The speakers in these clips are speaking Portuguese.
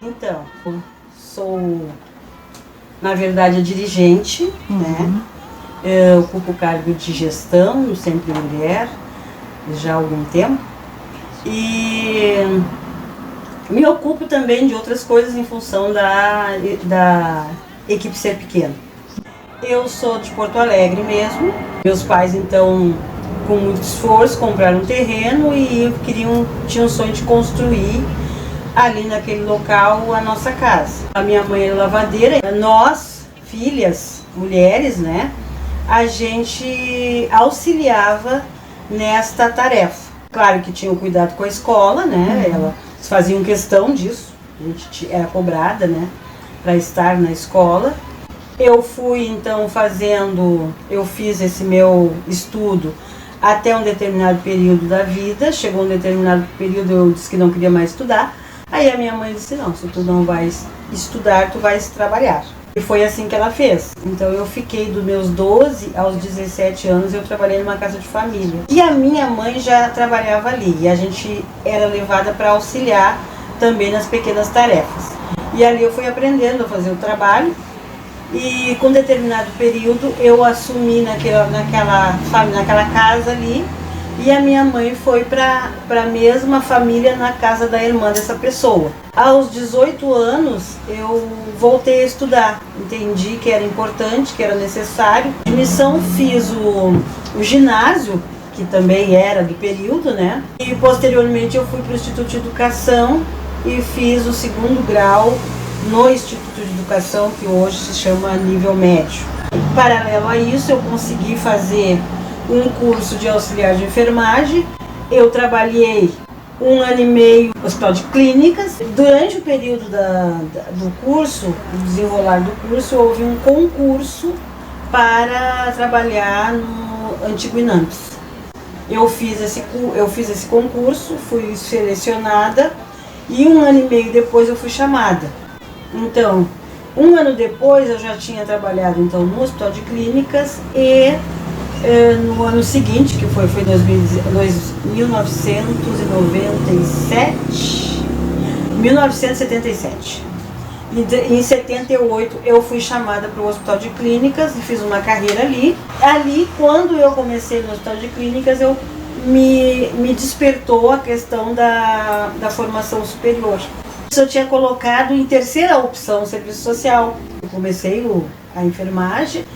Então, eu sou, na verdade, a dirigente, né? Eu ocupo o cargo de gestão no Sempre Mulher, já há algum tempo. E me ocupo também de outras coisas em função da equipe ser pequena. Eu sou de Porto Alegre mesmo. Meus pais, então, com muito esforço, compraram um terreno e tinham o sonho de construir ali naquele local a nossa casa. A minha mãe era lavadeira. Nós, filhas, mulheres, né, a gente auxiliava nesta tarefa. Claro que tinham cuidado com a escola, né, elas faziam questão disso, a gente era cobrada, né, para estar na escola. Eu fui então eu fiz esse meu estudo até um determinado período da vida. Chegou um determinado período, eu disse que não queria mais estudar. Aí a minha mãe disse, não, se tu não vais estudar, tu vais trabalhar. E foi assim que ela fez. Então eu fiquei dos meus 12 aos 17 anos, eu trabalhei numa casa de família. E a minha mãe já trabalhava ali, e a gente era levada para auxiliar também nas pequenas tarefas. E ali eu fui aprendendo a fazer o trabalho. E com determinado período eu assumi naquela casa ali, e a minha mãe foi para a mesma família na casa da irmã dessa pessoa. Aos 18 anos eu voltei a estudar, entendi que era importante, que era necessário. De missão fiz o ginásio, que também era do período, né? E posteriormente eu fui para o Instituto de Educação e fiz o 2º grau no Instituto de Educação, que hoje se chama nível médio. Paralelo a isso, eu consegui fazer um curso de auxiliar de enfermagem. Eu trabalhei 1 ano e meio no Hospital de Clínicas. Durante o período do curso, do desenrolar do curso, houve um concurso para trabalhar no Antigo Inampes. Eu fiz esse concurso, fui selecionada e 1 ano e meio depois eu fui chamada. Então, 1 ano depois eu já tinha trabalhado então, no Hospital de Clínicas e no ano seguinte, que foi 1977, em 78 eu fui chamada para o Hospital de Clínicas e fiz uma carreira ali. Ali, quando eu comecei no Hospital de Clínicas, me despertou a questão da formação superior. Eu tinha colocado em terceira opção o serviço social. Eu comecei a enfermagem,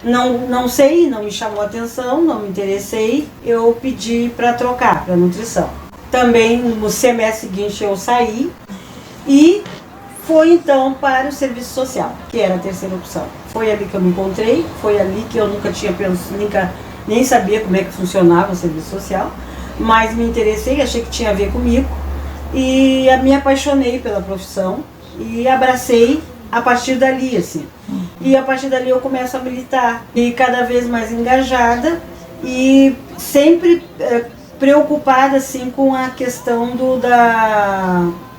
não sei, não me chamou a atenção, não me interessei, eu pedi para trocar para nutrição. Também no semestre seguinte eu saí e fui então para o serviço social, que era a terceira opção. Foi ali que eu me encontrei, foi ali que eu nunca tinha pensado, nem sabia como é que funcionava o serviço social, mas me interessei, achei que tinha a ver comigo. E me apaixonei pela profissão e abracei a partir dali, assim. E a partir dali eu começo a militar, e cada vez mais engajada e sempre preocupada, assim, com a questão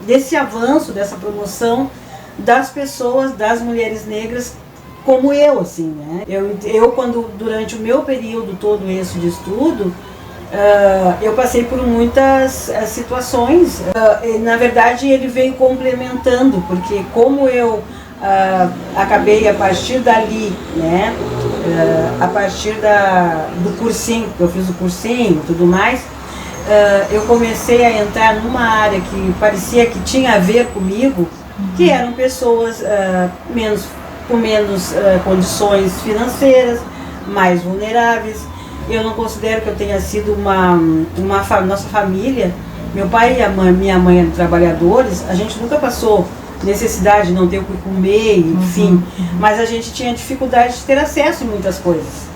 desse avanço, dessa promoção das pessoas, das mulheres negras como eu, assim, né? Eu quando, durante o meu período todo esse de estudo, eu passei por muitas situações. Na verdade, ele veio complementando, porque como eu acabei a partir dali, né, a partir do cursinho, eu fiz o cursinho e tudo mais, eu comecei a entrar numa área que parecia que tinha a ver comigo, que eram pessoas com menos condições financeiras, mais vulneráveis. Eu não considero que eu tenha sido nossa família, meu pai e minha mãe eram trabalhadores, a gente nunca passou necessidade de não ter o que comer, enfim, mas a gente tinha dificuldade de ter acesso em muitas coisas.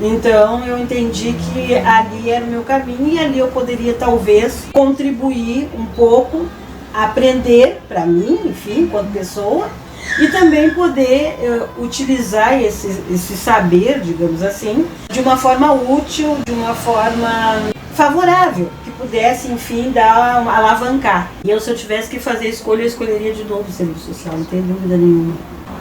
Então eu entendi que ali era o meu caminho e ali eu poderia talvez contribuir um pouco, aprender para mim, enfim, enquanto pessoa, e também poder utilizar esse saber, digamos assim, de uma forma útil, de uma forma favorável, que pudesse, enfim, alavancar. E se eu tivesse que fazer escolha, eu escolheria de novo o serviço social, não tem dúvida nenhuma.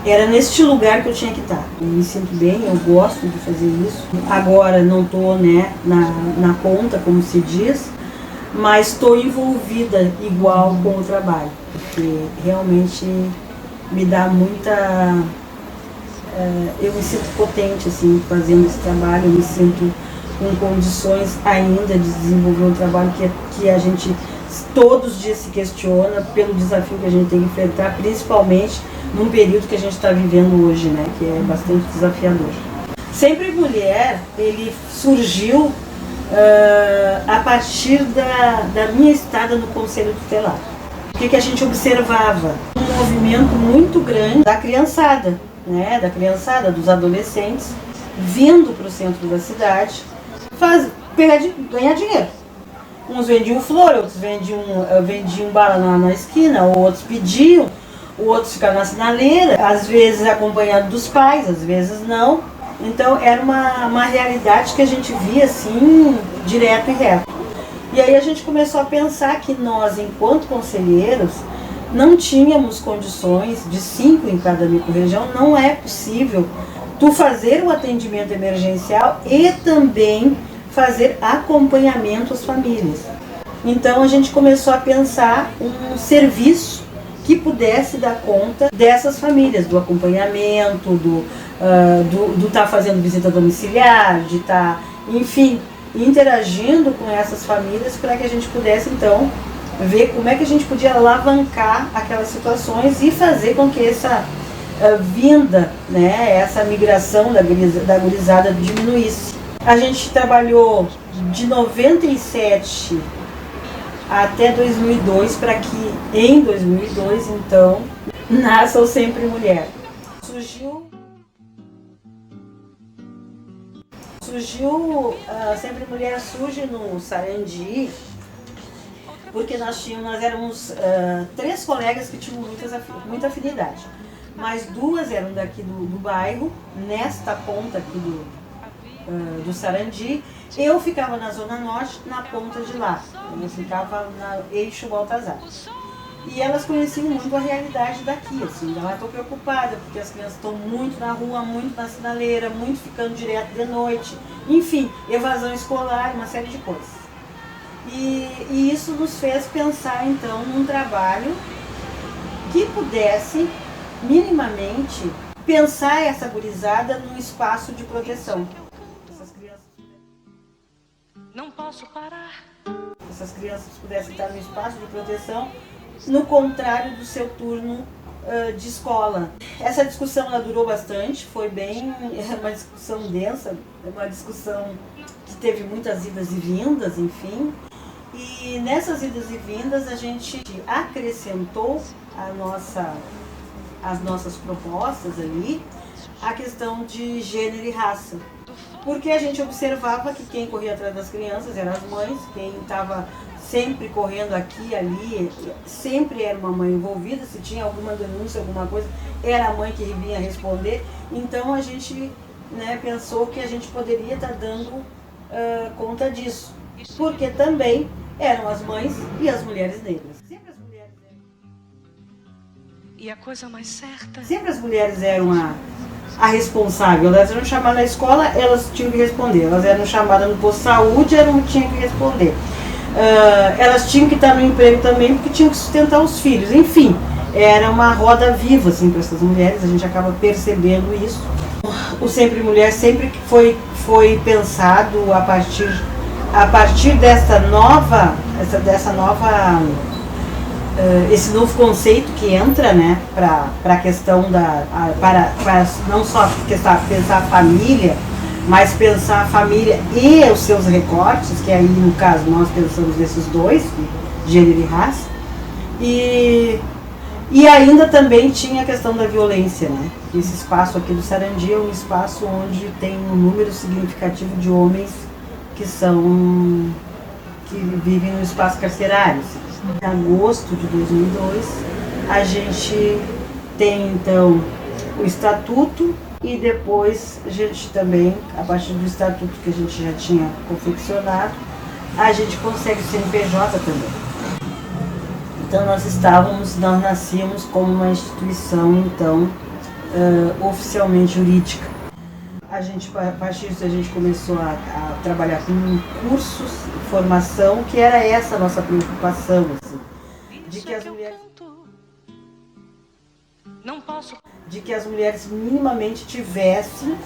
Era neste lugar que eu tinha que estar. Eu me sinto bem, eu gosto de fazer isso. Agora não estou, né, na ponta, como se diz, mas estou envolvida igual com o trabalho. porque realmente me dá muita... eu me sinto potente, assim, fazendo esse trabalho, eu me sinto com condições ainda de desenvolver um trabalho que a gente todos os dias se questiona pelo desafio que a gente tem que enfrentar, principalmente num período que a gente está vivendo hoje, né, que é bastante desafiador. Sempre Mulher, ele surgiu a partir da minha estada no Conselho Tutelar. O que a gente observava? Um movimento muito grande da criançada, né, dos adolescentes, vindo para o centro da cidade, ganhar dinheiro. Uns vendiam flor, outros vendiam bala na esquina, outros pediam, outros ficavam na sinaleira, às vezes acompanhado dos pais, às vezes não. Então era uma realidade que a gente via assim, direto e reto. E aí a gente começou a pensar que nós, enquanto conselheiros, não tínhamos condições, de 5 em cada microrregião, não é possível tu fazer o atendimento emergencial e também fazer acompanhamento às famílias. Então a gente começou a pensar um serviço que pudesse dar conta dessas famílias, do acompanhamento, do estar fazendo visita domiciliar, de estar, enfim, interagindo com essas famílias para que a gente pudesse então ver como é que a gente podia alavancar aquelas situações e fazer com que essa vinda, né, essa migração da gurizada diminuísse. A gente trabalhou de 97 até 2002 para que em 2002 então nasça o Sempre Mulher. Sempre Mulher surge no Sarandi porque nós éramos 3 colegas que tinham muita afinidade, mas 2 eram daqui do bairro, nesta ponta aqui do Sarandi. Eu ficava na Zona Norte, na ponta de lá. Eu ficava no eixo Baltazar. E elas conheciam muito a realidade daqui, assim. Ela estou preocupada, porque as crianças estão muito na rua, muito na sinaleira, muito ficando direto de noite. Enfim, evasão escolar, uma série de coisas. E isso nos fez pensar, então, num trabalho que pudesse, minimamente, pensar essa gurizada num espaço de proteção. Não posso parar. Essas crianças pudessem estar no espaço de proteção, no contrário do seu turno de escola. Essa discussão ela durou bastante, foi uma discussão densa, uma discussão que teve muitas idas e vindas, enfim. E nessas idas e vindas a gente acrescentou as nossas propostas ali, a questão de gênero e raça. Porque a gente observava que quem corria atrás das crianças eram as mães, quem estava sempre correndo aqui e ali, sempre era uma mãe envolvida, se tinha alguma denúncia, alguma coisa, era a mãe que vinha responder. Então a gente, né, pensou que a gente poderia estar dando conta disso, porque também eram as mães e as mulheres negras. Sempre as mulheres eram. E a coisa mais certa? Sempre as mulheres eram a responsável. Elas eram chamadas na escola, elas tinham que responder. Elas eram chamadas no posto de saúde, tinham que responder. Elas tinham que estar no emprego também, porque tinham que sustentar os filhos. Enfim, era uma roda viva assim, para essas mulheres, a gente acaba percebendo isso. O Sempre Mulher sempre foi pensado a partir esse novo conceito que entra, né, para a questão para não só pensar a família, mas pensar a família e os seus recortes, que aí no caso nós pensamos nesses dois, gênero e raça, e ainda também tinha a questão da violência, né? Esse espaço aqui do Sarandi é um espaço onde tem um número significativo de homens que vivem no espaço carcerário. Em agosto de 2002, a gente tem então o estatuto e depois a gente também, a partir do estatuto que a gente já tinha confeccionado, a gente consegue o CNPJ também. Então nós nascíamos como uma instituição então oficialmente jurídica. A partir disso a gente começou a trabalhar com cursos, formação, que era essa a nossa preocupação, assim, de que as mulheres... Não posso. De que as mulheres minimamente tivessem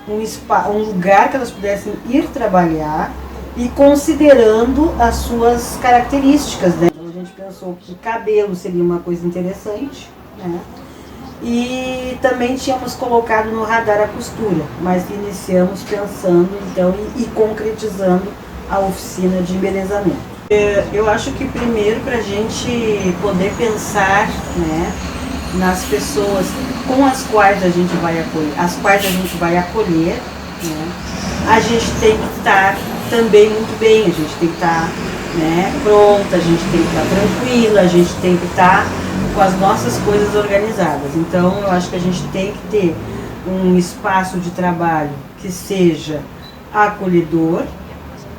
um lugar que elas pudessem ir trabalhar e considerando as suas características, né? Então a gente pensou que cabelo seria uma coisa interessante, né? E também tínhamos colocado no radar a costura, mas iniciamos pensando então e concretizando a oficina de embelezamento. Eu acho que primeiro, para a gente poder pensar, né, nas pessoas com as quais a gente vai acolher, né, a gente tem que estar também muito bem, a gente tem que estar, né, pronta, a gente tem que estar tranquila, a gente tem que estar com as nossas coisas organizadas. Então eu acho que a gente tem que ter um espaço de trabalho que seja acolhedor,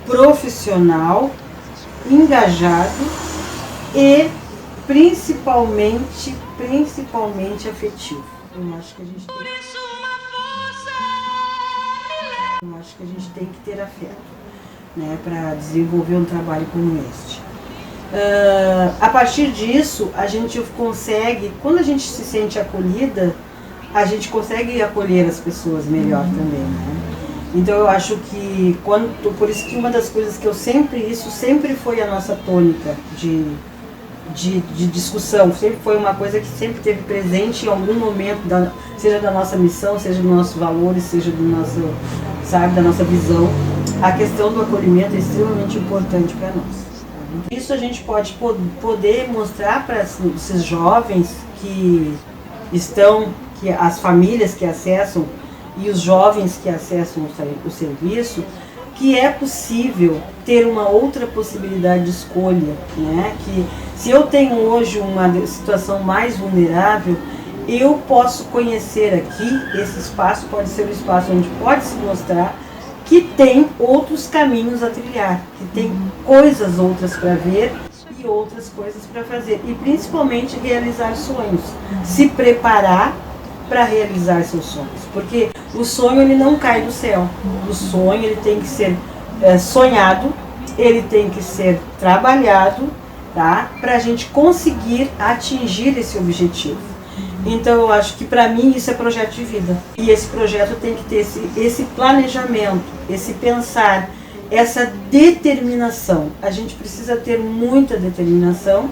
profissional, engajado e principalmente afetivo. Eu acho que a gente tem que ter afeto, né, para desenvolver um trabalho como este. A partir disso, a gente consegue, quando a gente se sente acolhida, a gente consegue acolher as pessoas melhor também, né? Então eu acho que, por isso que uma das coisas que isso sempre foi a nossa tônica de discussão, sempre foi uma coisa que sempre teve presente em algum momento, seja da nossa missão, seja dos nossos valores, seja do nosso, da nossa visão. A questão do acolhimento é extremamente importante para nós. Isso a gente pode poder mostrar para esses jovens as famílias que acessam e os jovens que acessam o serviço, que é possível ter uma outra possibilidade de escolha, né? Que se eu tenho hoje uma situação mais vulnerável, eu posso conhecer aqui, esse espaço pode ser um espaço onde pode se mostrar que tem outros caminhos a trilhar, que tem coisas outras para ver e outras coisas para fazer. E principalmente realizar sonhos, se preparar para realizar seus sonhos. Porque o sonho ele não cai do céu, o sonho ele tem que ser sonhado, ele tem que ser trabalhado, tá? Para a gente conseguir atingir esse objetivo. Então eu acho que para mim isso é projeto de vida. E esse projeto tem que ter esse planejamento, esse pensar, essa determinação. A gente precisa ter muita determinação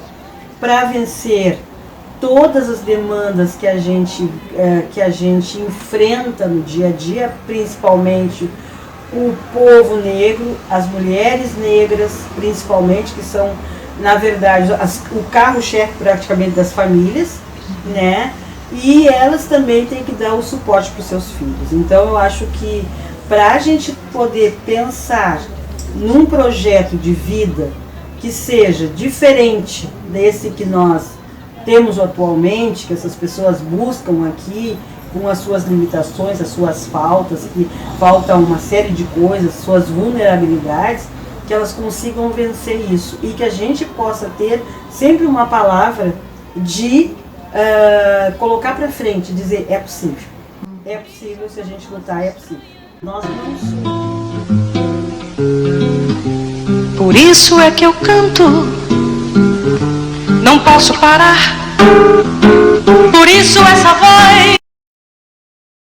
para vencer todas as demandas que a gente enfrenta no dia a dia, principalmente o povo negro, as mulheres negras, principalmente, que são, na verdade, o carro-chefe praticamente das famílias, né? E elas também têm que dar o suporte para os seus filhos. Então eu acho que para a gente poder pensar num projeto de vida que seja diferente desse que nós temos atualmente, que essas pessoas buscam aqui, com as suas limitações, as suas faltas, que falta uma série de coisas, suas vulnerabilidades, que elas consigam vencer isso e que a gente possa ter sempre uma palavra de colocar para frente, dizer é possível se a gente lutar, é possível. Nós não somos. Por isso é que eu canto, não posso parar. Por isso essa voz